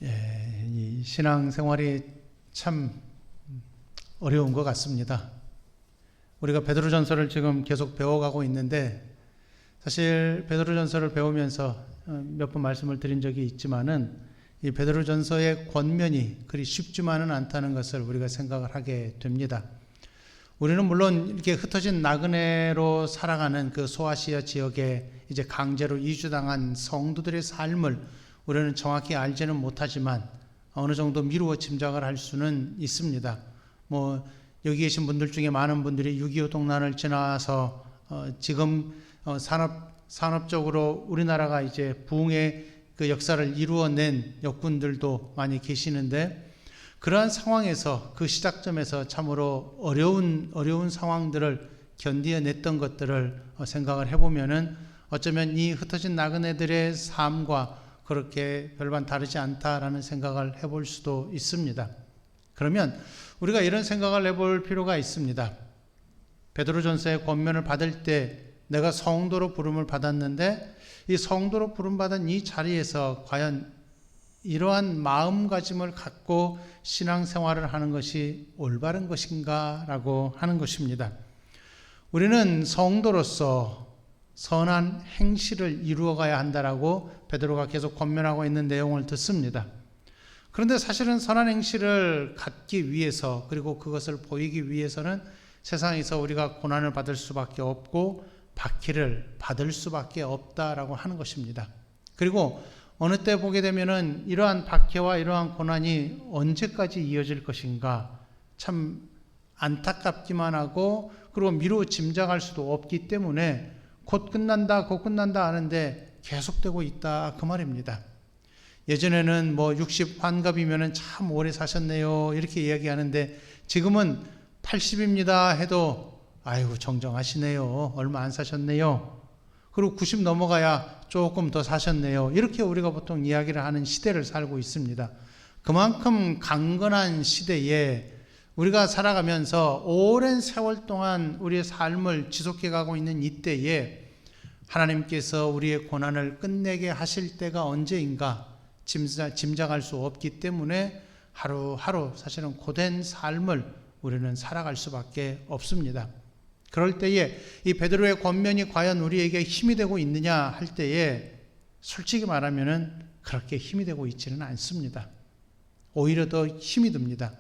이 신앙생활이 참 어려운 것 같습니다. 우리가 베드로전서를 지금 계속 배워가고 있는데, 사실 베드로전서를 배우면서 몇 번 말씀을 드린 적이 있지만은 이 베드로전서의 권면이 그리 쉽지만은 않다는 것을 우리가 생각을 하게 됩니다. 우리는 물론 이렇게 흩어진 나그네로 살아가는 그 소아시아 지역에 이제 강제로 이주당한 성도들의 삶을 우리는 정확히 알지는 못하지만 어느 정도 미루어 짐작을 할 수는 있습니다. 여기 계신 분들 중에 많은 분들이 6.25 동란을 지나서 지금 산업적으로 우리나라가 이제 부흥의 그 역사를 이루어낸 역군들도 많이 계시는데, 그러한 상황에서 그 시작점에서 참으로 어려운 상황들을 견디어냈던 것들을 생각을 해보면은 어쩌면 이 흩어진 나그네들의 삶과 그렇게 별반 다르지 않다라는 생각을 해볼 수도 있습니다. 그러면 우리가 이런 생각을 해볼 필요가 있습니다. 베드로전서의 권면을 받을 때 내가 성도로 부름을 받았는데, 이 성도로 부름받은 이 자리에서 과연 이러한 마음가짐을 갖고 신앙생활을 하는 것이 올바른 것인가 라고 하는 것입니다. 우리는 성도로서 선한 행실을 이루어가야 한다라고 베드로가 계속 권면하고 있는 내용을 듣습니다. 그런데 사실은 선한 행실을 갖기 위해서, 그리고 그것을 보이기 위해서는 세상에서 우리가 고난을 받을 수밖에 없고 박해를 받을 수밖에 없다라고 하는 것입니다. 그리고 어느 때 보게 되면은 이러한 박해와 이러한 고난이 언제까지 이어질 것인가 참 안타깝기만 하고, 그리고 미루어 짐작할 수도 없기 때문에 곧 끝난다 하는데 계속되고 있다, 그 말입니다. 예전에는 60 환갑이면은 참 오래 사셨네요 이렇게 이야기하는데, 지금은 80입니다 해도 아이고 정정하시네요, 얼마 안 사셨네요. 그리고 90 넘어가야 조금 더 사셨네요, 이렇게 우리가 보통 이야기를 하는 시대를 살고 있습니다. 그만큼 강건한 시대에 우리가 살아가면서 오랜 세월 동안 우리의 삶을 지속해 가고 있는 이때에 하나님께서 우리의 고난을 끝내게 하실 때가 언제인가 짐작할 수 없기 때문에 하루하루 사실은 고된 삶을 우리는 살아갈 수밖에 없습니다. 그럴 때에 이 베드로의 권면이 과연 우리에게 힘이 되고 있느냐 할 때에 솔직히 말하면은 그렇게 힘이 되고 있지는 않습니다. 오히려 더 힘이 듭니다.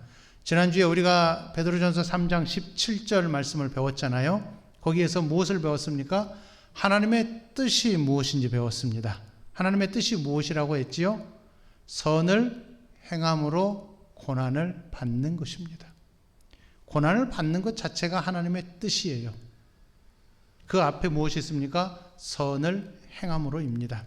지난주에 우리가 베드로전서 3장 17절 말씀을 배웠잖아요. 거기에서 무엇을 배웠습니까? 하나님의 뜻이 무엇인지 배웠습니다. 하나님의 뜻이 무엇이라고 했지요? 선을 행함으로 고난을 받는 것입니다. 고난을 받는 것 자체가 하나님의 뜻이에요. 그 앞에 무엇이 있습니까? 선을 행함으로입니다.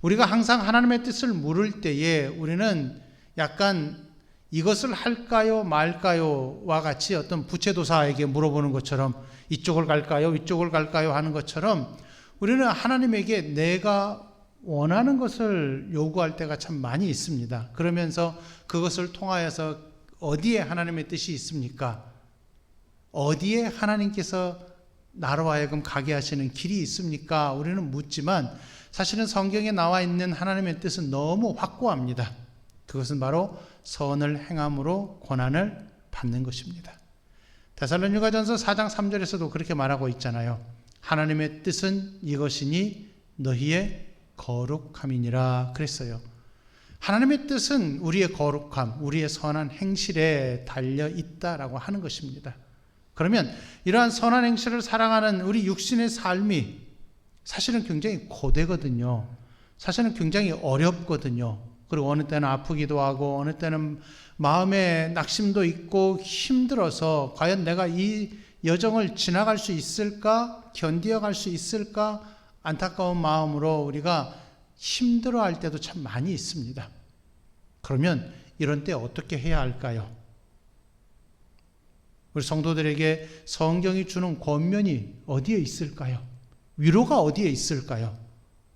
우리가 항상 하나님의 뜻을 물을 때에 우리는 약간 이것을 할까요 말까요 와 같이 어떤 부채도사에게 물어보는 것처럼, 이쪽을 갈까요 이쪽을 갈까요 하는 것처럼 우리는 하나님에게 내가 원하는 것을 요구할 때가 참 많이 있습니다. 그러면서 그것을 통하여서 어디에 하나님의 뜻이 있습니까? 어디에 하나님께서 나로 하여금 가게 하시는 길이 있습니까? 우리는 묻지만 사실은 성경에 나와 있는 하나님의 뜻은 너무 확고합니다. 그것은 바로 선을 행함으로 고난을 받는 것입니다. 데살로니가전서 4장 3절에서도 그렇게 말하고 있잖아요. 하나님의 뜻은 이것이니 너희의 거룩함이니라 그랬어요. 하나님의 뜻은 우리의 거룩함, 우리의 선한 행실에 달려 있다라고 하는 것입니다. 그러면 이러한 선한 행실을 살아가는 우리 육신의 삶이 사실은 굉장히 고되거든요. 사실은 굉장히 어렵거든요. 그리고 어느 때는 아프기도 하고 어느 때는 마음에 낙심도 있고 힘들어서 과연 내가 이 여정을 지나갈 수 있을까? 견디어갈 수 있을까? 안타까운 마음으로 우리가 힘들어할 때도 참 많이 있습니다. 그러면 이런 때 어떻게 해야 할까요? 우리 성도들에게 성경이 주는 권면이 어디에 있을까요? 위로가 어디에 있을까요?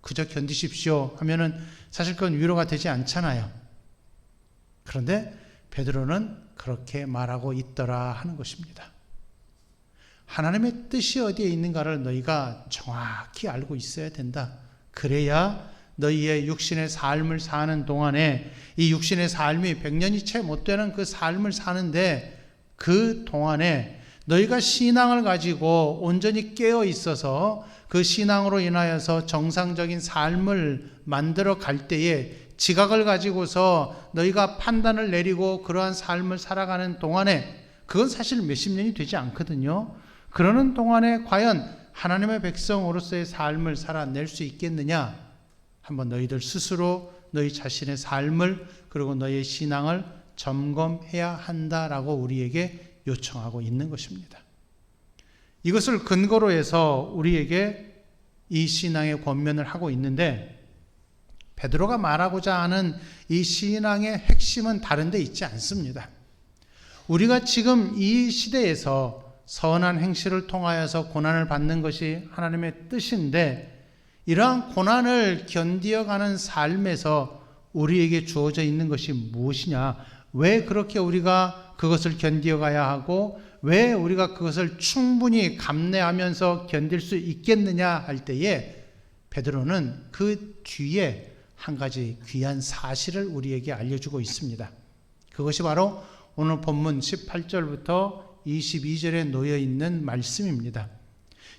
그저 견디십시오 하면은 사실 그건 위로가 되지 않잖아요. 그런데 베드로는 그렇게 말하고 있더라 하는 것입니다. 하나님의 뜻이 어디에 있는가를 너희가 정확히 알고 있어야 된다. 그래야 너희의 육신의 삶을 사는 동안에 이 육신의 삶이 100년이 채 못 되는 그 삶을 사는데 그 동안에 너희가 신앙을 가지고 온전히 깨어 있어서 그 신앙으로 인하여서 정상적인 삶을 만들어 갈 때에 지각을 가지고서 너희가 판단을 내리고 그러한 삶을 살아가는 동안에 그건 사실 몇십 년이 되지 않거든요. 그러는 동안에 과연 하나님의 백성으로서의 삶을 살아낼 수 있겠느냐? 한번 너희들 스스로 너희 자신의 삶을 그리고 너희의 신앙을 점검해야 한다라고 우리에게 요청하고 있는 것입니다. 이것을 근거로 해서 우리에게 이 신앙의 권면을 하고 있는데 베드로가 말하고자 하는 이 신앙의 핵심은 다른 데 있지 않습니다. 우리가 지금 이 시대에서 선한 행실을 통하여서 고난을 받는 것이 하나님의 뜻인데 이러한 고난을 견디어가는 삶에서 우리에게 주어져 있는 것이 무엇이냐? 왜 그렇게 우리가 그것을 견디어가야 하고 왜 우리가 그것을 충분히 감내하면서 견딜 수 있겠느냐 할 때에 베드로는 그 뒤에 한 가지 귀한 사실을 우리에게 알려주고 있습니다. 그것이 바로 오늘 본문 18절부터 22절에 놓여 있는 말씀입니다.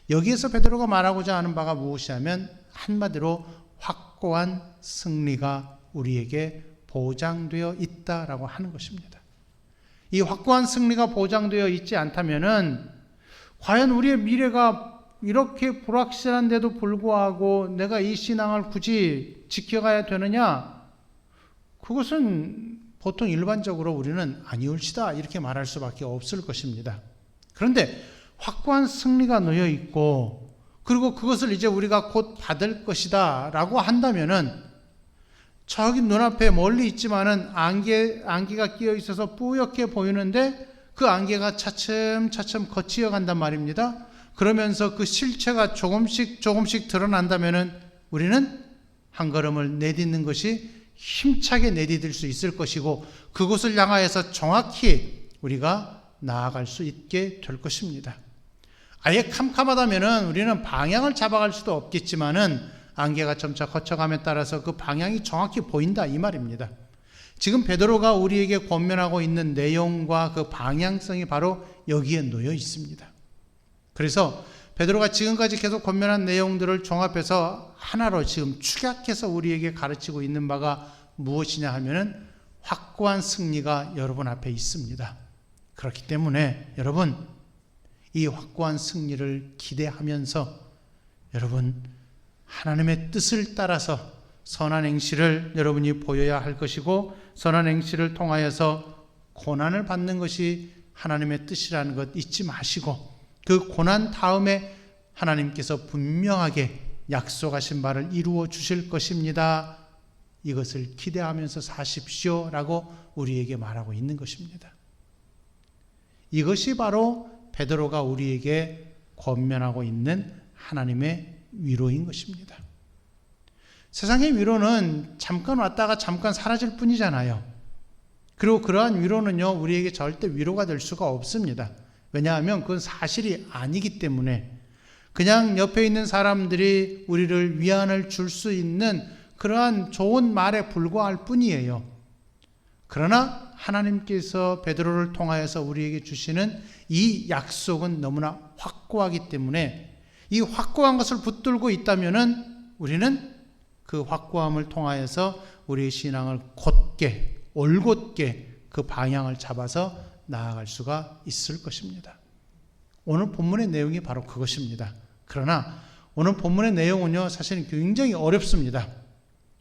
여기에서 베드로가 말하고자 하는 바가 무엇이냐면 한마디로 확고한 승리가 우리에게 보장되어 있다라고 하는 것입니다. 이 확고한 승리가 보장되어 있지 않다면은 과연 우리의 미래가 이렇게 불확실한데도 불구하고 내가 이 신앙을 굳이 지켜가야 되느냐? 그것은 보통 일반적으로 우리는 아니올시다 이렇게 말할 수밖에 없을 것입니다. 그런데 확고한 승리가 놓여 있고 그리고 그것을 이제 우리가 곧 받을 것이다 라고 한다면은 저기 눈앞에 멀리 있지만은 안개가 끼어 있어서 뿌옇게 보이는데 그 안개가 차츰차츰 거치어 간단 말입니다. 그러면서 그 실체가 조금씩 드러난다면은 우리는 한 걸음을 내딛는 것이 힘차게 내디딜 수 있을 것이고 그곳을 향하여서 정확히 우리가 나아갈 수 있게 될 것입니다. 아예 캄캄하다면은 우리는 방향을 잡아갈 수도 없겠지만은 안개가 점차 거쳐감에 따라서 그 방향이 정확히 보인다 이 말입니다. 지금 베드로가 우리에게 권면하고 있는 내용과 그 방향성이 바로 여기에 놓여 있습니다. 그래서 베드로가 지금까지 계속 권면한 내용들을 종합해서 하나로 지금 축약해서 우리에게 가르치고 있는 바가 무엇이냐 하면은 확고한 승리가 여러분 앞에 있습니다. 그렇기 때문에 여러분 이 확고한 승리를 기대하면서 여러분 하나님의 뜻을 따라서 선한 행실을 여러분이 보여야 할 것이고 선한 행실을 통하여서 고난을 받는 것이 하나님의 뜻이라는 것 잊지 마시고 그 고난 다음에 하나님께서 분명하게 약속하신 바를 이루어 주실 것입니다. 이것을 기대하면서 사십시오 라고 우리에게 말하고 있는 것입니다. 이것이 바로 베드로가 우리에게 권면하고 있는 하나님의 위로인 것입니다. 세상의 위로는 잠깐 왔다가 잠깐 사라질 뿐이잖아요. 그리고 그러한 위로는요 우리에게 절대 위로가 될 수가 없습니다. 왜냐하면 그건 사실이 아니기 때문에 그냥 옆에 있는 사람들이 우리를 위안을 줄 수 있는 그러한 좋은 말에 불과할 뿐이에요. 그러나 하나님께서 베드로를 통하여서 우리에게 주시는 이 약속은 너무나 확고하기 때문에 이 확고한 것을 붙들고 있다면은 우리는 그 확고함을 통하여서 우리의 신앙을 곧게 올곧게 그 방향을 잡아서 나아갈 수가 있을 것입니다. 오늘 본문의 내용이 바로 그것입니다. 그러나 오늘 본문의 내용은요 사실은 굉장히 어렵습니다.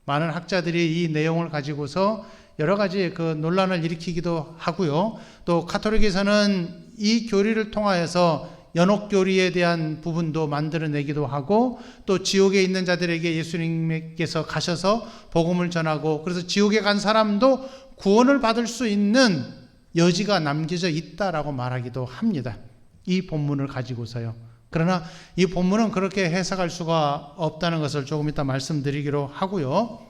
많은 학자들이 이 내용을 가지고서 여러 가지 그 논란을 일으키기도 하고요. 또 가톨릭에서는 이 교리를 통하여서 연옥교리에 대한 부분도 만들어내기도 하고 또 지옥에 있는 자들에게 예수님께서 가셔서 복음을 전하고 그래서 지옥에 간 사람도 구원을 받을 수 있는 여지가 남겨져 있다라고 말하기도 합니다. 이 본문을 가지고서요. 그러나 이 본문은 그렇게 해석할 수가 없다는 것을 조금 이따 말씀드리기로 하고요.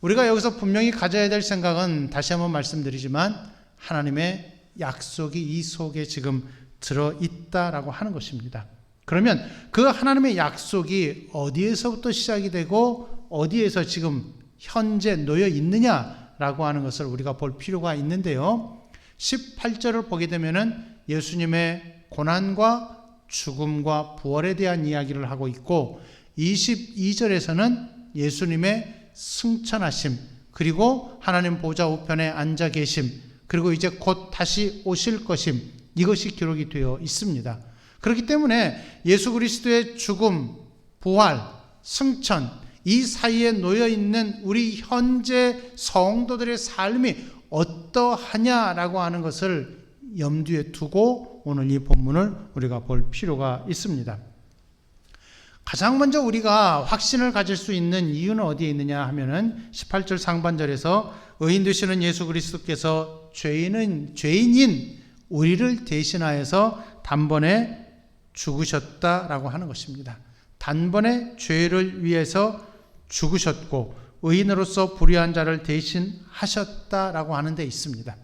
우리가 여기서 분명히 가져야 될 생각은 다시 한번 말씀드리지만 하나님의 약속이 이 속에 지금 들어있다라고 하는 것입니다. 그러면 그 하나님의 약속이 어디에서부터 시작이 되고 어디에서 지금 현재 놓여 있느냐라고 하는 것을 우리가 볼 필요가 있는데요. 18절을 보게 되면은 예수님의 고난과 죽음과 부활에 대한 이야기를 하고 있고, 22절에서는 예수님의 승천하심, 그리고 하나님 보좌 우편에 앉아 계심, 그리고 이제 곧 다시 오실 것임, 이것이 기록이 되어 있습니다. 그렇기 때문에 예수 그리스도의 죽음, 부활, 승천, 이 사이에 놓여 있는 우리 현재 성도들의 삶이 어떠하냐라고 하는 것을 염두에 두고 오늘 이 본문을 우리가 볼 필요가 있습니다. 가장 먼저 우리가 확신을 가질 수 있는 이유는 어디에 있느냐 하면은 18절 상반절에서 의인 되시는 예수 그리스도께서 죄인인 우리를 대신하여서 단번에 죽으셨다라고 하는 것입니다. 단번에 죄를 위해서 죽으셨고 의인으로서 불의한 자를 대신하셨다라고 하는 데 있습니다.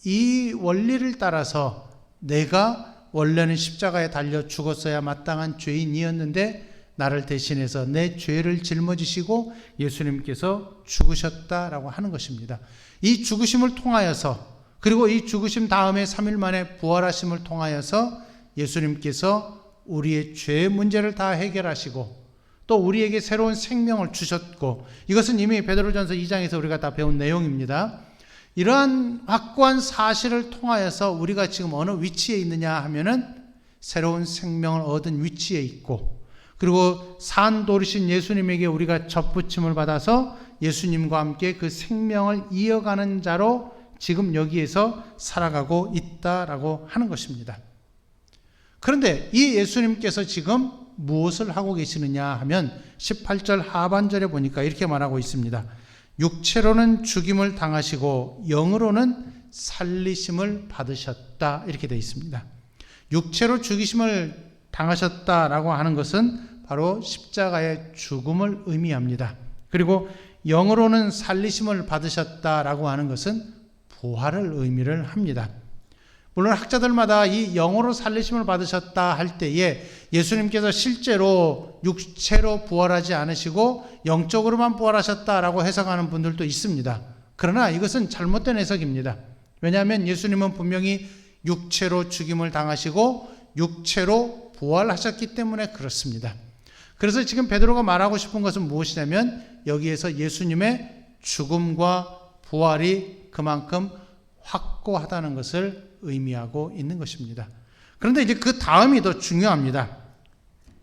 이 원리를 따라서 내가 원래는 십자가에 달려 죽었어야 마땅한 죄인이었는데 나를 대신해서 내 죄를 짊어지시고 예수님께서 죽으셨다라고 하는 것입니다. 이 죽으심을 통하여서, 그리고 이 죽으심 다음에 3일 만에 부활하심을 통하여서 예수님께서 우리의 죄 문제를 다 해결하시고 또 우리에게 새로운 생명을 주셨고, 이것은 이미 베드로전서 2장에서 우리가 다 배운 내용입니다. 이러한 확고한 사실을 통하여서 우리가 지금 어느 위치에 있느냐 하면은 새로운 생명을 얻은 위치에 있고, 그리고 산 돌이신 예수님에게 우리가 접붙임을 받아서 예수님과 함께 그 생명을 이어가는 자로 지금 여기에서 살아가고 있다라고 하는 것입니다. 그런데 이 예수님께서 지금 무엇을 하고 계시느냐 하면 18절 하반절에 보니까 이렇게 말하고 있습니다. 육체로는 죽임을 당하시고 영으로는 살리심을 받으셨다, 이렇게 되어 있습니다. 육체로 죽이심을 당하셨다라고 하는 것은 바로 십자가의 죽음을 의미합니다. 그리고 영으로는 살리심을 받으셨다라고 하는 것은 부활을 의미를 합니다. 물론 학자들마다 이 영으로 살리심을 받으셨다 할 때에 예수님께서 실제로 육체로 부활하지 않으시고 영적으로만 부활하셨다라고 해석하는 분들도 있습니다. 그러나 이것은 잘못된 해석입니다. 왜냐하면 예수님은 분명히 육체로 죽임을 당하시고 육체로 부활하셨기 때문에 그렇습니다. 그래서 지금 베드로가 말하고 싶은 것은 무엇이냐면 여기에서 예수님의 죽음과 부활이 그만큼 확고하다는 것을 의미하고 있는 것입니다. 그런데 이제 그 다음이 더 중요합니다.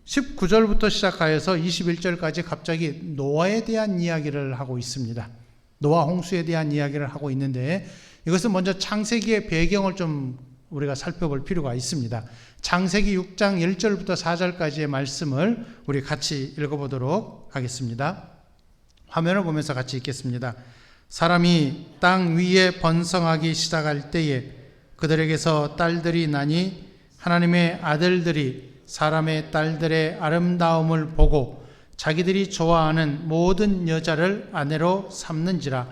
19절부터 시작하여서 21절까지 갑자기 노아에 대한 이야기를 하고 있습니다. 노아 홍수에 대한 이야기를 하고 있는데, 이것은 먼저 창세기의 배경을 좀 우리가 살펴볼 필요가 있습니다. 창세기 6장 1절부터 4절까지의 말씀을 우리 같이 읽어보도록 하겠습니다. 화면을 보면서 같이 읽겠습니다. 사람이 땅 위에 번성하기 시작할 때에 그들에게서 딸들이 나니 하나님의 아들들이 사람의 딸들의 아름다움을 보고 자기들이 좋아하는 모든 여자를 아내로 삼는지라.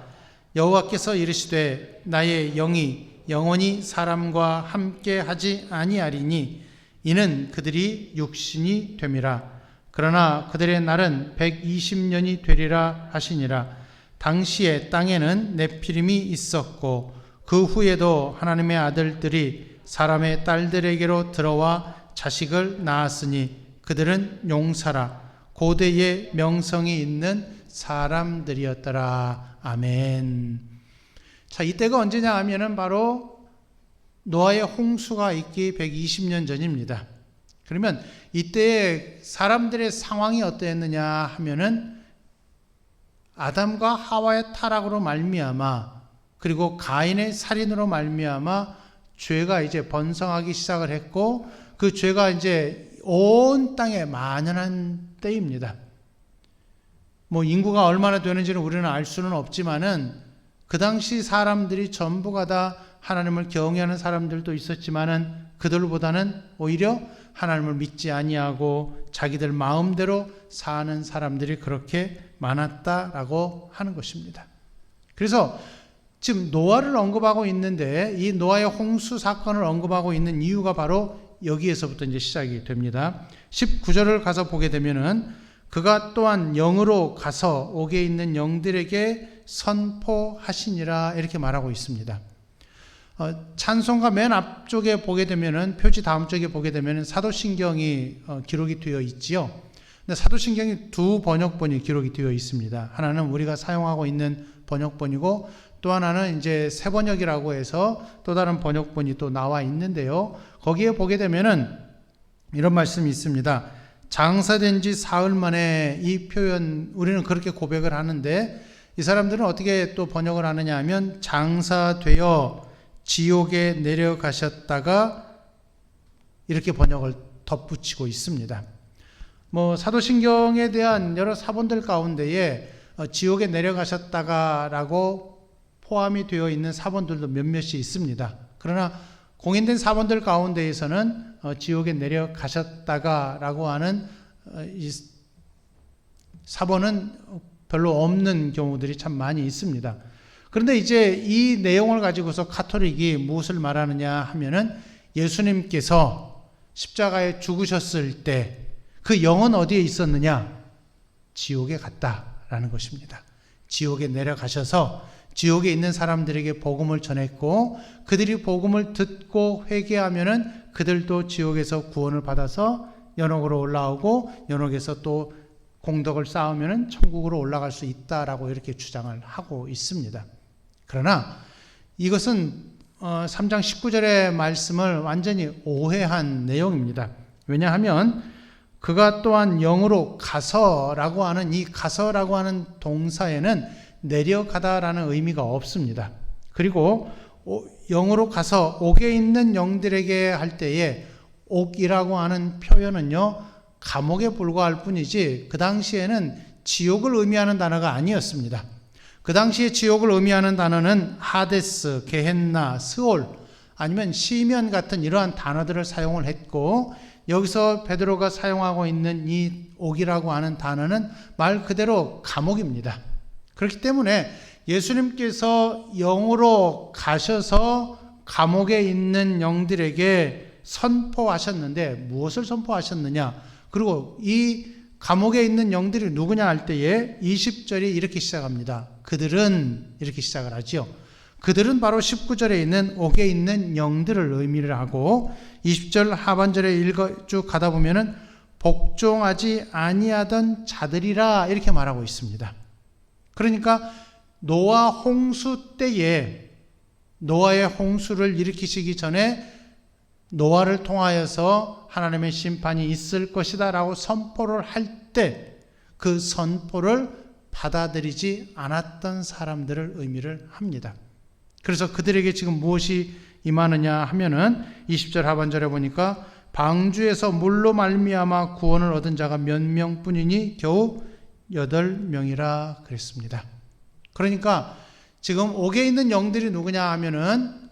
여호와께서 이르시되 나의 영이 영원히 사람과 함께 하지 아니하리니 이는 그들이 육신이 됨이라. 그러나 그들의 날은 120년이 되리라 하시니라. 당시에 땅에는 네피림이 있었고 그 후에도 하나님의 아들들이 사람의 딸들에게로 들어와 자식을 낳았으니 그들은 용사라 고대의 명성이 있는 사람들이었더라. 아멘. 자, 이때가 언제냐 하면은 바로 노아의 홍수가 있기 120년 전입니다. 그러면 이때 사람들의 상황이 어떠했느냐 하면은 아담과 하와의 타락으로 말미암아, 그리고 가인의 살인으로 말미암아 죄가 이제 번성하기 시작을 했고, 그 죄가 이제 온 땅에 만연한 때입니다. 뭐 인구가 얼마나 되는지는 우리는 알 수는 없지만은 그 당시 사람들이 전부가 다 하나님을 경외하는 사람들도 있었지만은 그들보다는 오히려 하나님을 믿지 아니하고 자기들 마음대로 사는 사람들이 그렇게 많았다라고 하는 것입니다. 그래서 지금 노아를 언급하고 있는데, 이 노아의 홍수 사건을 언급하고 있는 이유가 바로 여기에서부터 이제 시작이 됩니다. 19절을 가서 보게 되면은 그가 또한 영으로 가서 옥에 있는 영들에게 선포하시니라 이렇게 말하고 있습니다. 찬송가 맨 앞쪽에 보게 되면은 표지 다음 쪽에 보게 되면은 사도신경이 기록이 되어 있지요. 근데 사도신경이 두 번역본이 기록이 되어 있습니다. 하나는 우리가 사용하고 있는 번역본이고 또 하나는 이제 새 번역이라고 해서 또 다른 번역본이 또 나와 있는데요. 거기에 보게 되면은 이런 말씀이 있습니다. 장사된 지 사흘 만에 이 표현, 우리는 그렇게 고백을 하는데 이 사람들은 어떻게 또 번역을 하느냐 하면 장사되어 지옥에 내려가셨다가 이렇게 번역을 덧붙이고 있습니다. 사도신경에 대한 여러 사본들 가운데에 지옥에 내려가셨다가라고 포함이 되어 있는 사본들도 몇몇이 있습니다. 그러나 공인된 사본들 가운데에서는 지옥에 내려가셨다가라고 하는 이 사본은 별로 없는 경우들이 참 많이 있습니다. 그런데 이제 이 내용을 가지고서 가톨릭이 무엇을 말하느냐 하면은 예수님께서 십자가에 죽으셨을 때 그 영은 어디에 있었느냐? 지옥에 갔다라는 것입니다. 지옥에 내려가셔서 지옥에 있는 사람들에게 복음을 전했고 그들이 복음을 듣고 회개하면은 그들도 지옥에서 구원을 받아서 연옥으로 올라오고 연옥에서 또 공덕을 쌓으면은 천국으로 올라갈 수 있다라고 이렇게 주장을 하고 있습니다. 그러나 이것은 3장 19절의 말씀을 완전히 오해한 내용입니다. 왜냐하면 그가 또한 영으로 가서라고 하는 이 가서라고 하는 동사에는 내려가다라는 의미가 없습니다. 그리고 영으로 가서 옥에 있는 영들에게 할 때에 옥이라고 하는 표현은요, 감옥에 불과할 뿐이지 그 당시에는 지옥을 의미하는 단어가 아니었습니다. 그 당시에 지옥을 의미하는 단어는 하데스, 게헨나, 스올 아니면 시면 같은 이러한 단어들을 사용을 했고 여기서 베드로가 사용하고 있는 이 옥이라고 하는 단어는 말 그대로 감옥입니다. 그렇기 때문에 예수님께서 영으로 가셔서 감옥에 있는 영들에게 선포하셨는데 무엇을 선포하셨느냐? 그리고 이 감옥에 있는 영들이 누구냐 할 때에 20절이 이렇게 시작합니다. 그들은 이렇게 시작을 하죠. 그들은 바로 19절에 있는 옥에 있는 영들을 의미를 하고 20절 하반절에 쭉 가다 보면은 복종하지 아니하던 자들이라 이렇게 말하고 있습니다. 그러니까 노아 홍수 때에 노아의 홍수를 일으키시기 전에 노아를 통하여서 하나님의 심판이 있을 것이다 라고 선포를 할 때 그 선포를 받아들이지 않았던 사람들을 의미를 합니다. 그래서 그들에게 지금 무엇이 임하느냐 하면은 20절 하반절에 보니까 방주에서 물로 말미암아 구원을 얻은 자가 몇 명뿐이니 겨우 8명이라 그랬습니다. 그러니까 지금 옥에 있는 영들이 누구냐 하면은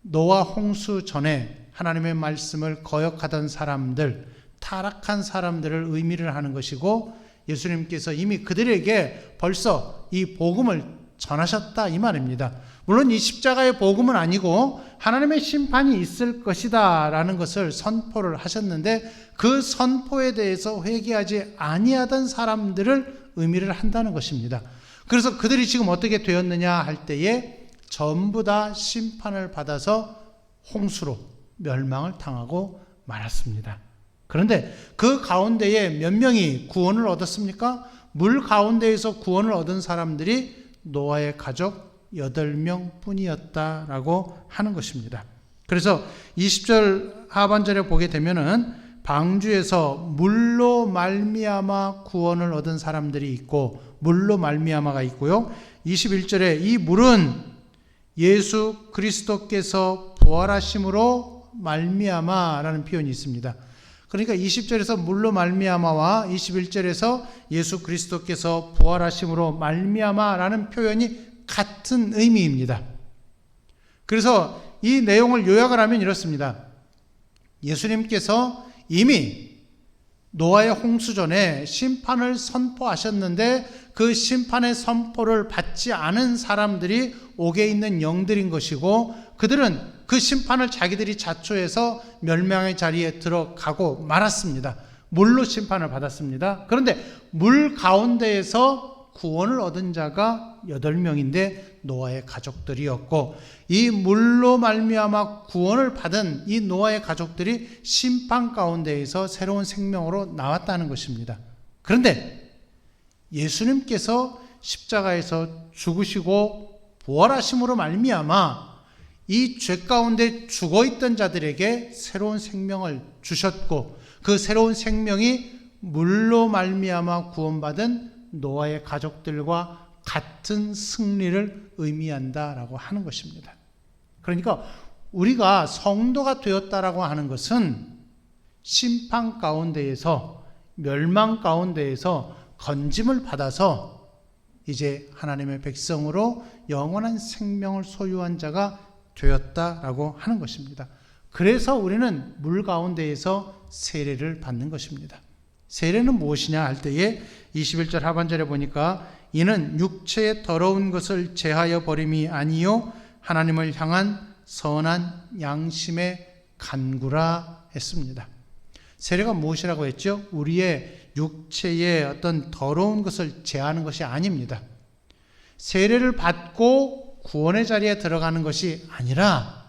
노아 홍수 전에 하나님의 말씀을 거역하던 사람들, 타락한 사람들을 의미를 하는 것이고 예수님께서 이미 그들에게 벌써 이 복음을 전하셨다 이 말입니다. 물론 이 십자가의 복음은 아니고 하나님의 심판이 있을 것이다 라는 것을 선포를 하셨는데 그 선포에 대해서 회개하지 아니하던 사람들을 의미를 한다는 것입니다. 그래서 그들이 지금 어떻게 되었느냐 할 때에 전부 다 심판을 받아서 홍수로 멸망을 당하고 말았습니다. 그런데 그 가운데에 몇 명이 구원을 얻었습니까? 물 가운데에서 구원을 얻은 사람들이 노아의 가족 8명 뿐이었다라고 하는 것입니다. 그래서 20절 하반절에 보게 되면은 방주에서 물로 말미암아 구원을 얻은 사람들이 있고 물로 말미암아가 있고요. 21절에 이 물은 예수 그리스도께서 부활하심으로 말미암아라는 표현이 있습니다. 그러니까 20절에서 물로 말미암아와 21절에서 예수 그리스도께서 부활하심으로 말미암아라는 표현이 같은 의미입니다. 그래서 이 내용을 요약을 하면 이렇습니다. 예수님께서 이미 노아의 홍수 전에 심판을 선포하셨는데 그 심판의 선포를 받지 않은 사람들이 옥에 있는 영들인 것이고 그들은 그 심판을 자기들이 자초해서 멸망의 자리에 들어가고 말았습니다. 물로 심판을 받았습니다. 그런데 물 가운데에서 구원을 얻은 자가 8명인데 노아의 가족들이었고, 이 물로 말미암아 구원을 받은 이 노아의 가족들이 심판 가운데에서 새로운 생명으로 나왔다는 것입니다. 그런데 예수님께서 십자가에서 죽으시고 부활하심으로 말미암아 이 죄 가운데 죽어있던 자들에게 새로운 생명을 주셨고, 그 새로운 생명이 물로 말미암아 구원받은 노아의 가족들과 같은 승리를 의미한다라고 하는 것입니다. 그러니까 우리가 성도가 되었다라고 하는 것은 심판 가운데에서, 멸망 가운데에서 건짐을 받아서 이제 하나님의 백성으로 영원한 생명을 소유한 자가 되었다라고 하는 것입니다. 그래서 우리는 물 가운데에서 세례를 받는 것입니다. 세례는 무엇이냐 할 때에 21절 하반절에 보니까 이는 육체의 더러운 것을 제하여 버림이 아니요 하나님을 향한 선한 양심의 간구라 했습니다. 세례가 무엇이라고 했죠? 우리의 육체의 어떤 더러운 것을 제하는 것이 아닙니다. 세례를 받고 구원의 자리에 들어가는 것이 아니라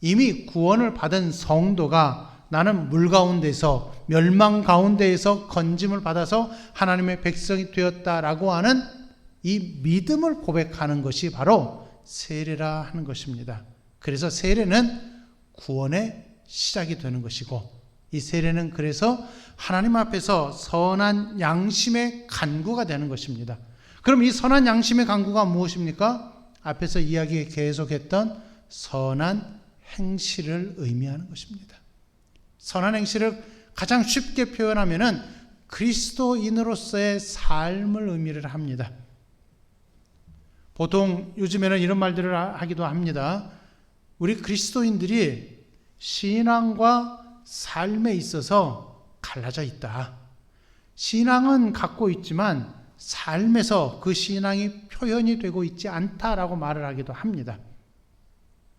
이미 구원을 받은 성도가 나는 물 가운데서, 멸망 가운데에서 건짐을 받아서 하나님의 백성이 되었다라고 하는 이 믿음을 고백하는 것이 바로 세례라 하는 것입니다. 그래서 세례는 구원의 시작이 되는 것이고, 이 세례는 그래서 하나님 앞에서 선한 양심의 간구가 되는 것입니다. 그럼 이 선한 양심의 간구가 무엇입니까? 앞에서 이야기 계속했던 선한 행실을 의미하는 것입니다. 선한 행실을 가장 쉽게 표현하면은 그리스도인으로서의 삶을 의미를 합니다. 보통 요즘에는 이런 말들을 하기도 합니다. 우리 그리스도인들이 신앙과 삶에 있어서 갈라져 있다. 신앙은 갖고 있지만 삶에서 그 신앙이 표현이 되고 있지 않다라고 말을 하기도 합니다.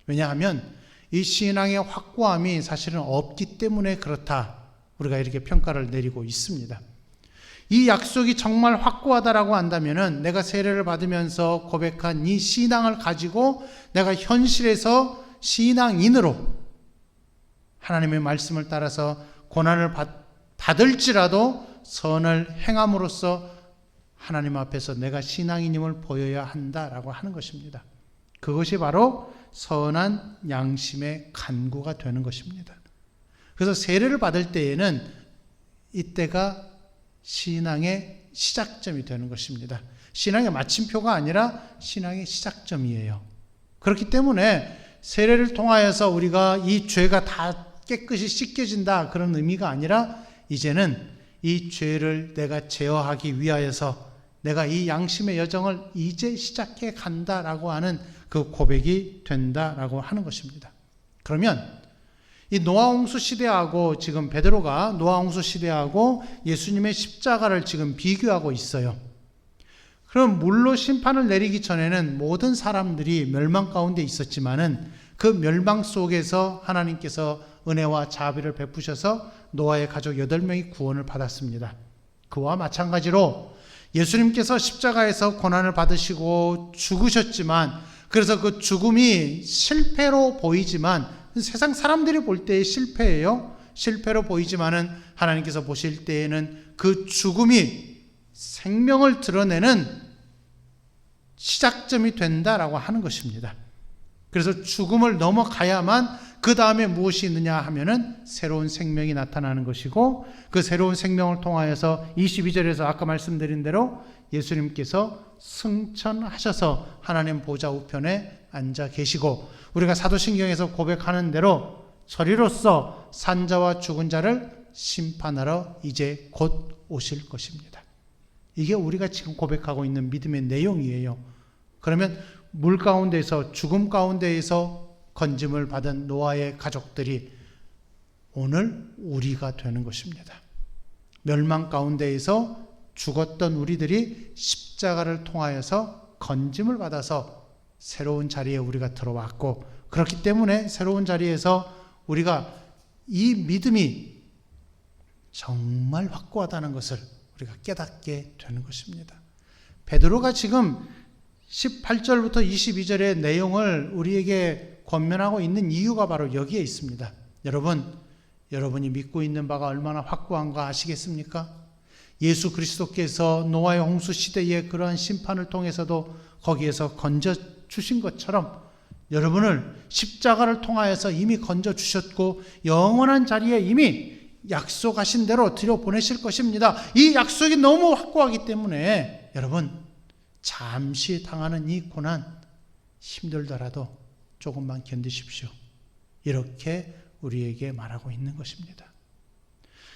왜냐하면 이 신앙의 확고함이 사실은 없기 때문에 그렇다. 우리가 이렇게 평가를 내리고 있습니다. 이 약속이 정말 확고하다라고 한다면은 내가 세례를 받으면서 고백한 이 신앙을 가지고 내가 현실에서 신앙인으로 하나님의 말씀을 따라서 고난을 받을지라도 선을 행함으로써 하나님 앞에서 내가 신앙인임을 보여야 한다라고 하는 것입니다. 그것이 바로 선한 양심의 간구가 되는 것입니다. 그래서 세례를 받을 때에는 이때가 신앙의 시작점이 되는 것입니다. 신앙의 마침표가 아니라 신앙의 시작점이에요. 그렇기 때문에 세례를 통하여서 우리가 이 죄가 다 깨끗이 씻겨진다 그런 의미가 아니라 이제는 이 죄를 내가 제어하기 위하여서 내가 이 양심의 여정을 이제 시작해 간다라고 하는 그 고백이 된다라고 하는 것입니다. 그러면 이 노아홍수 시대하고 지금 베드로가 노아홍수 시대하고 예수님의 십자가를 지금 비교하고 있어요. 그럼 물로 심판을 내리기 전에는 모든 사람들이 멸망 가운데 있었지만은 그 멸망 속에서 하나님께서 은혜와 자비를 베푸셔서 노아의 가족 8명이 구원을 받았습니다. 그와 마찬가지로 예수님께서 십자가에서 고난을 받으시고 죽으셨지만, 그래서 그 죽음이 실패로 보이지만 세상 사람들이 볼 때의 실패예요. 실패로 보이지만은 하나님께서 보실 때에는 그 죽음이 생명을 드러내는 시작점이 된다라고 하는 것입니다. 그래서 죽음을 넘어가야만 그 다음에 무엇이 있느냐 하면은 새로운 생명이 나타나는 것이고, 그 새로운 생명을 통하여서 22절에서 아까 말씀드린 대로 예수님께서 승천하셔서 하나님 보좌 우편에 앉아 계시고, 우리가 사도신경에서 고백하는 대로 저리로서 산자와 죽은 자를 심판하러 이제 곧 오실 것입니다. 이게 우리가 지금 고백하고 있는 믿음의 내용이에요. 그러면 물 가운데에서, 죽음 가운데에서 건짐을 받은 노아의 가족들이 오늘 우리가 되는 것입니다. 멸망 가운데에서 죽었던 우리들이 십자가를 통하여서 건짐을 받아서 새로운 자리에 우리가 들어왔고, 그렇기 때문에 새로운 자리에서 우리가 이 믿음이 정말 확고하다는 것을 우리가 깨닫게 되는 것입니다. 베드로가 지금 18절부터 22절의 내용을 우리에게 권면하고 있는 이유가 바로 여기에 있습니다. 여러분이 믿고 있는 바가 얼마나 확고한가 아시겠습니까? 예수 그리스도께서 노아의 홍수 시대의 그러한 심판을 통해서도 거기에서 건져 주신 것처럼 여러분을 십자가를 통하여서 이미 건져 주셨고 영원한 자리에 이미 약속하신 대로 들여보내실 것입니다. 이 약속이 너무 확고하기 때문에 여러분, 잠시 당하는 이 고난 힘들더라도 조금만 견디십시오. 이렇게 우리에게 말하고 있는 것입니다.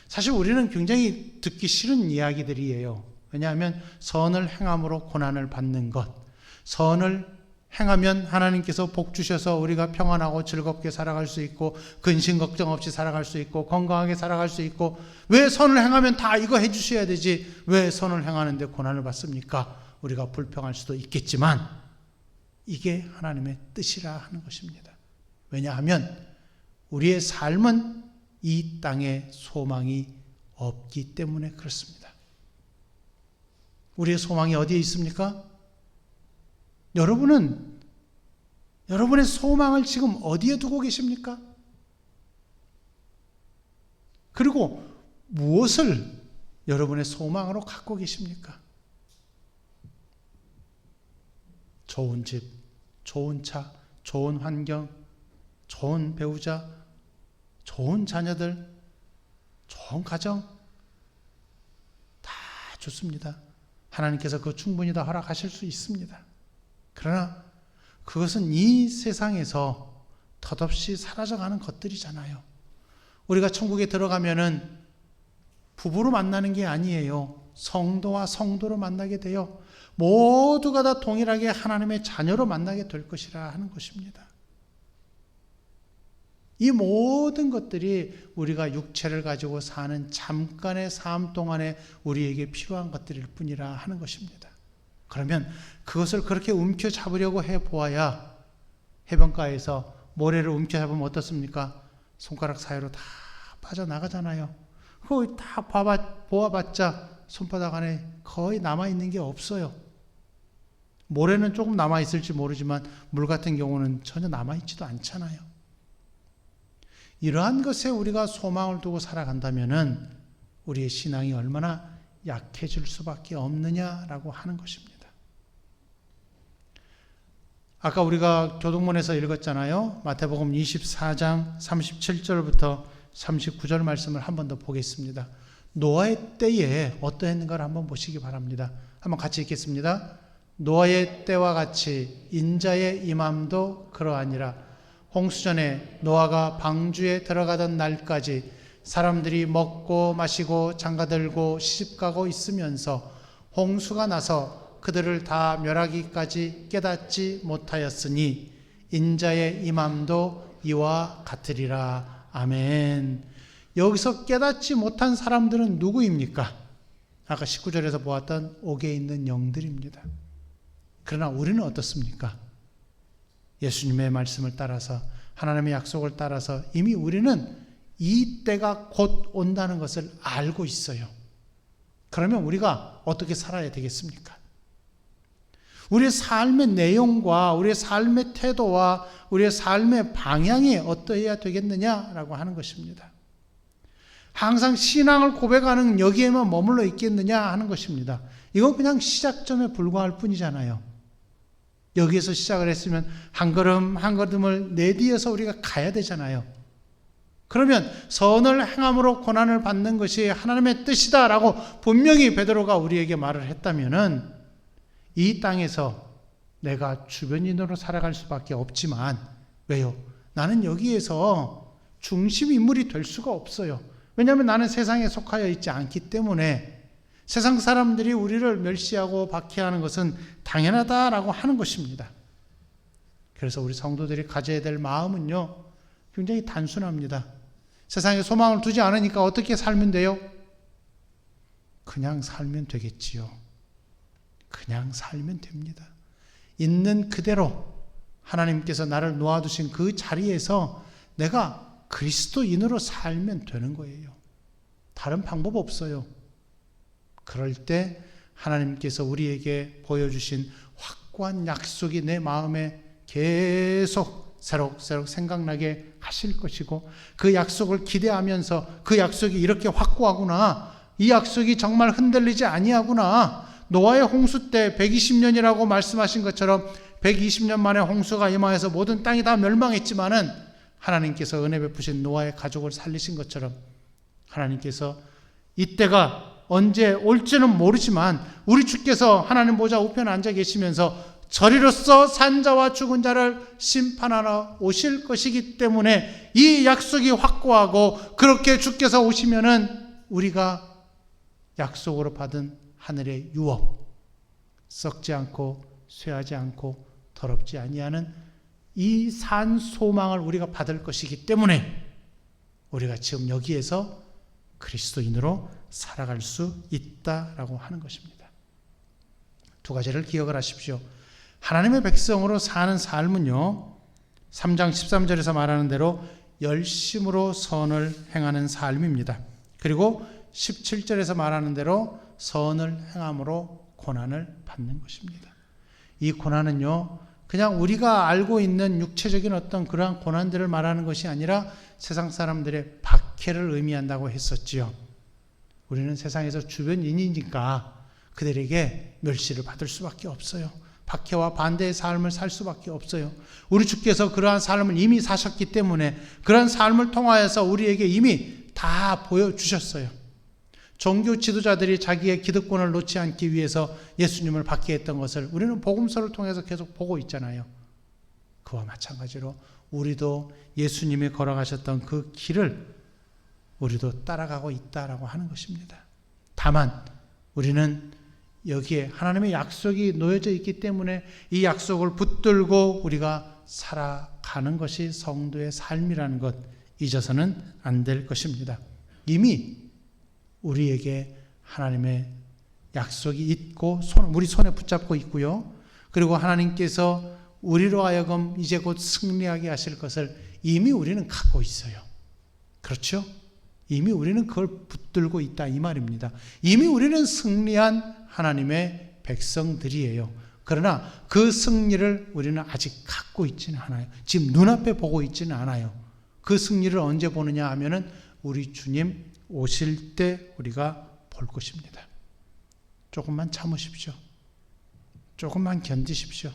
사실 우리는 굉장히 듣기 싫은 이야기들이에요. 왜냐하면 선을 행함으로 고난을 받는 것, 선을 행하면 하나님께서 복 주셔서 우리가 평안하고 즐겁게 살아갈 수 있고 근심 걱정 없이 살아갈 수 있고 건강하게 살아갈 수 있고, 왜 선을 행하면 다 이거 해주셔야 되지 왜 선을 행하는데 고난을 받습니까? 우리가 불평할 수도 있겠지만 이게 하나님의 뜻이라 하는 것입니다. 왜냐하면 우리의 삶은 이 땅에 소망이 없기 때문에 그렇습니다. 우리의 소망이 어디에 있습니까? 여러분은 여러분의 소망을 지금 어디에 두고 계십니까? 그리고 무엇을 여러분의 소망으로 갖고 계십니까? 좋은 집, 좋은 차, 좋은 환경, 좋은 배우자, 좋은 자녀들, 좋은 가정, 다 좋습니다. 하나님께서 그거 충분히 다 허락하실 수 있습니다. 그러나 그것은 이 세상에서 덧없이 사라져가는 것들이잖아요. 우리가 천국에 들어가면은 부부로 만나는 게 아니에요. 성도와 성도로 만나게 돼요. 모두가 다 동일하게 하나님의 자녀로 만나게 될 것이라 하는 것입니다. 이 모든 것들이 우리가 육체를 가지고 사는 잠깐의 삶 동안에 우리에게 필요한 것들일 뿐이라 하는 것입니다. 그러면 그것을 그렇게 움켜잡으려고 해보아야 해변가에서 모래를 움켜잡으면 어떻습니까? 손가락 사이로 다 빠져나가잖아요. 그거 다 보아봤자 손바닥 안에 거의 남아있는 게 없어요. 모래는 조금 남아있을지 모르지만 물 같은 경우는 전혀 남아있지도 않잖아요. 이러한 것에 우리가 소망을 두고 살아간다면 우리의 신앙이 얼마나 약해질 수밖에 없느냐라고 하는 것입니다. 아까 우리가 교동문에서 읽었잖아요. 마태복음 24장 37절부터 39절 말씀을 한 번 더 보겠습니다. 노아의 때에 어떠했는가를 한번 보시기 바랍니다. 한번 같이 읽겠습니다. 노아의 때와 같이 인자의 임함도 그러하니라. 홍수전에 노아가 방주에 들어가던 날까지 사람들이 먹고 마시고 장가들고 시집가고 있으면서 홍수가 나서 그들을 다 멸하기까지 깨닫지 못하였으니 인자의 임함도 이와 같으리라. 아멘. 여기서 깨닫지 못한 사람들은 누구입니까? 아까 19절에서 보았던 옥에 있는 영들입니다. 그러나 우리는 어떻습니까? 예수님의 말씀을 따라서 하나님의 약속을 따라서 이미 우리는 이 때가 곧 온다는 것을 알고 있어요. 그러면 우리가 어떻게 살아야 되겠습니까? 우리의 삶의 내용과 우리의 삶의 태도와 우리의 삶의 방향이 어떠해야 되겠느냐라고 하는 것입니다. 항상 신앙을 고백하는 여기에만 머물러 있겠느냐 하는 것입니다. 이건 그냥 시작점에 불과할 뿐이잖아요. 여기에서 시작을 했으면 한 걸음 한 걸음을 내디뎌서 우리가 가야 되잖아요. 그러면 선을 행함으로 고난을 받는 것이 하나님의 뜻이다라고 분명히 베드로가 우리에게 말을 했다면은 이 땅에서 내가 주변인으로 살아갈 수밖에 없지만 왜요? 나는 여기에서 중심 인물이 될 수가 없어요. 왜냐하면 나는 세상에 속하여 있지 않기 때문에 세상 사람들이 우리를 멸시하고 박해하는 것은 당연하다라고 하는 것입니다. 그래서 우리 성도들이 가져야 될 마음은요, 굉장히 단순합니다. 세상에 소망을 두지 않으니까 어떻게 살면 돼요? 그냥 살면 되겠지요. 그냥 살면 됩니다. 있는 그대로 하나님께서 나를 놓아두신 그 자리에서 내가 그리스도인으로 살면 되는 거예요. 다른 방법 없어요. 그럴 때 하나님께서 우리에게 보여주신 확고한 약속이 내 마음에 계속 새록새록 생각나게 하실 것이고, 그 약속을 기대하면서 그 약속이 이렇게 확고하구나, 이 약속이 정말 흔들리지 아니하구나, 노아의 홍수 때 120년이라고 말씀하신 것처럼 120년 만에 홍수가 임하여서 모든 땅이 다 멸망했지만은 하나님께서 은혜 베푸신 노아의 가족을 살리신 것처럼 하나님께서 이때가 언제 올지는 모르지만 우리 주께서 하나님 보좌 우편에 앉아 계시면서 저리로서 산자와 죽은 자를 심판하러 오실 것이기 때문에 이 약속이 확고하고, 그렇게 주께서 오시면은 우리가 약속으로 받은 하늘의 유업, 썩지 않고 쇠하지 않고 더럽지 아니하는 이 산 소망을 우리가 받을 것이기 때문에 우리가 지금 여기에서 그리스도인으로 살아갈 수 있다라고 하는 것입니다. 두 가지를 기억을 하십시오. 하나님의 백성으로 사는 삶은요, 3장 13절에서 말하는 대로 열심으로 선을 행하는 삶입니다. 그리고 17절에서 말하는 대로 선을 행함으로 고난을 받는 것입니다. 이 고난은요, 그냥 우리가 알고 있는 육체적인 어떤 그러한 고난들을 말하는 것이 아니라 세상 사람들의 박해를 의미한다고 했었지요. 우리는 세상에서 주변인이니까 그들에게 멸시를 받을 수밖에 없어요. 박해와 반대의 삶을 살 수밖에 없어요. 우리 주께서 그러한 삶을 이미 사셨기 때문에 그러한 삶을 통하여서 우리에게 이미 다 보여주셨어요. 종교 지도자들이 자기의 기득권을 놓지 않기 위해서 예수님을 박해했던 것을 우리는 복음서를 통해서 계속 보고 있잖아요. 그와 마찬가지로 우리도 예수님이 걸어가셨던 그 길을 우리도 따라가고 있다라고 하는 것입니다. 다만 우리는 여기에 하나님의 약속이 놓여져 있기 때문에 이 약속을 붙들고 우리가 살아가는 것이 성도의 삶이라는 것 잊어서는 안 될 것입니다. 이미 우리에게 하나님의 약속이 있고 우리 손에 붙잡고 있고요. 그리고 하나님께서 우리로 하여금 이제 곧 승리하게 하실 것을 이미 우리는 갖고 있어요. 그렇죠? 이미 우리는 그걸 붙들고 있다 이 말입니다. 이미 우리는 승리한 하나님의 백성들이에요. 그러나 그 승리를 우리는 아직 갖고 있지는 않아요. 지금 눈앞에 보고 있지는 않아요. 그 승리를 언제 보느냐 하면은 우리 주님 오실 때 우리가 볼 것입니다. 조금만 참으십시오. 조금만 견디십시오.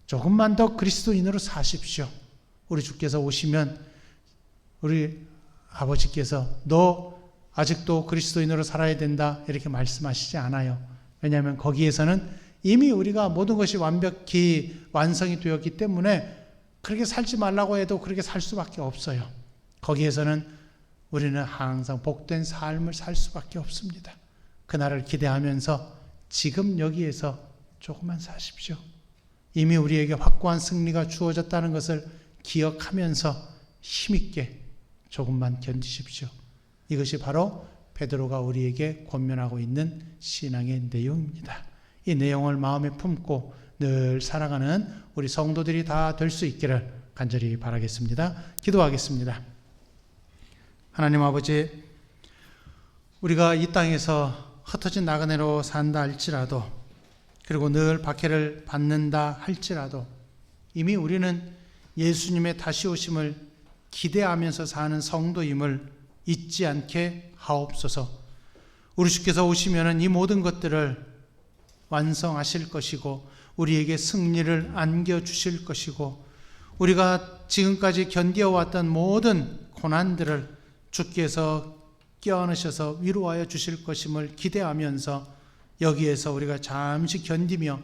조금만 더 그리스도인으로 사십시오. 우리 주께서 오시면 우리 아버지께서 너 아직도 그리스도인으로 살아야 된다 이렇게 말씀하시지 않아요. 왜냐하면 거기에서는 이미 우리가 모든 것이 완벽히 완성이 되었기 때문에 그렇게 살지 말라고 해도 그렇게 살 수밖에 없어요. 거기에서는 우리는 항상 복된 삶을 살 수밖에 없습니다. 그날을 기대하면서 지금 여기에서 조금만 사십시오. 이미 우리에게 확고한 승리가 주어졌다는 것을 기억하면서 힘있게 조금만 견디십시오. 이것이 바로 베드로가 우리에게 권면하고 있는 신앙의 내용입니다. 이 내용을 마음에 품고 늘 살아가는 우리 성도들이 다 될 수 있기를 간절히 바라겠습니다. 기도하겠습니다. 하나님 아버지, 우리가 이 땅에서 흩어진 나그네로 산다 할지라도, 그리고 늘 박해를 받는다 할지라도 이미 우리는 예수님의 다시 오심을 기대하면서 사는 성도임을 잊지 않게 하옵소서. 우리 주께서 오시면은 이 모든 것들을 완성하실 것이고 우리에게 승리를 안겨주실 것이고 우리가 지금까지 견뎌왔던 모든 고난들을 주께서 껴안으셔서 위로하여 주실 것임을 기대하면서 여기에서 우리가 잠시 견디며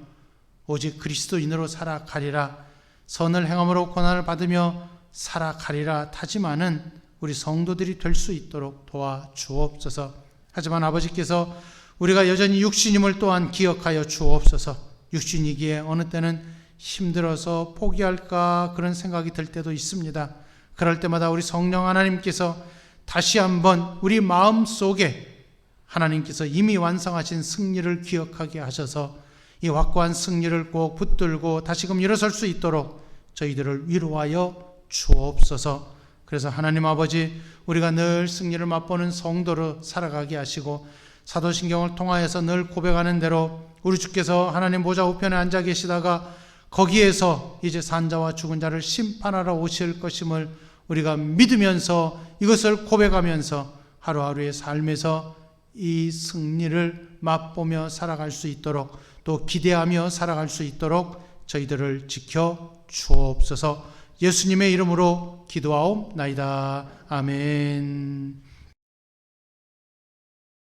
오직 그리스도인으로 살아가리라, 선을 행함으로 고난을 받으며 살아가리라 다짐하는 우리 성도들이 될 수 있도록 도와주옵소서. 하지만 아버지께서 우리가 여전히 육신임을 또한 기억하여 주옵소서. 육신이기에 어느 때는 힘들어서 포기할까 그런 생각이 들 때도 있습니다. 그럴 때마다 우리 성령 하나님께서 다시 한번 우리 마음 속에 하나님께서 이미 완성하신 승리를 기억하게 하셔서 이 확고한 승리를 꼭 붙들고 다시금 일어설 수 있도록 저희들을 위로하여 주옵소서. 그래서 하나님 아버지, 우리가 늘 승리를 맛보는 성도로 살아가게 하시고 사도신경을 통하여서 늘 고백하는 대로 우리 주께서 하나님 보좌 우편에 앉아 계시다가 거기에서 이제 산자와 죽은 자를 심판하러 오실 것임을 우리가 믿으면서 이것을 고백하면서 하루하루의 삶에서 이 승리를 맛보며 살아갈 수 있도록, 또 기대하며 살아갈 수 있도록 저희들을 지켜 주옵소서. 예수님의 이름으로 기도하옵나이다. 아멘.